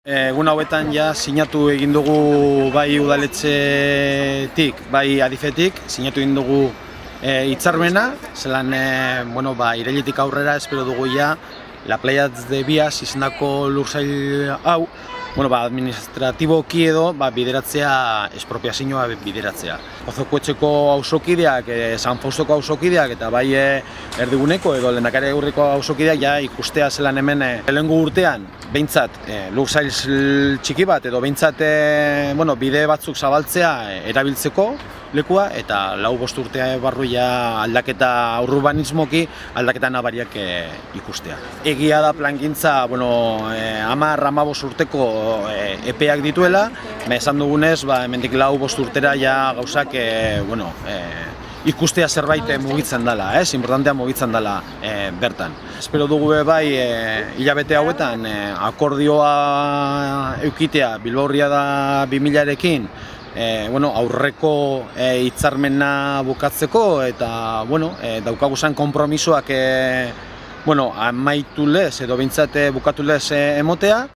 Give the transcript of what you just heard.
Egun hauetan ja sinatu egin dugu bai udaletxetik, bai adifetik, sinatu egin dugu hitzarmena, zelan irailetik aurrera espero dugu ja La Playa de Bias izendako lursail hau, administratiboki edo bideratzea, espropiazioa bideratzea. Ozokoetxeko auzokideak, San Faustoko auzokideak eta bai erdiguneko edo Lehendakari Agirreko auzokideak ja ikustea zelan hemen lehengo urtean behintzat lursail txiki bat edo behintzat bide batzuk zabaltzea erabiltzeko lekua eta 4-5 urte barru ja aldaketa urbanismoki aldaketa nabariak ikustea. Egia da plangintza 10-15 urteko epeak dituela, esan dugunez, hemendik 4-5 urtera ja gauzak ikustea zerbait mugitzen dela, importantea mugitzen dela bertan. Espero dugu bai hilabete hauetan akordioa eukitea Bilbao Riada 2000-arekin aurreko hitzarmena bukatzeko eta daukaguzan konpromisoak amaitu lez edo behintzat bukatu lez emotea.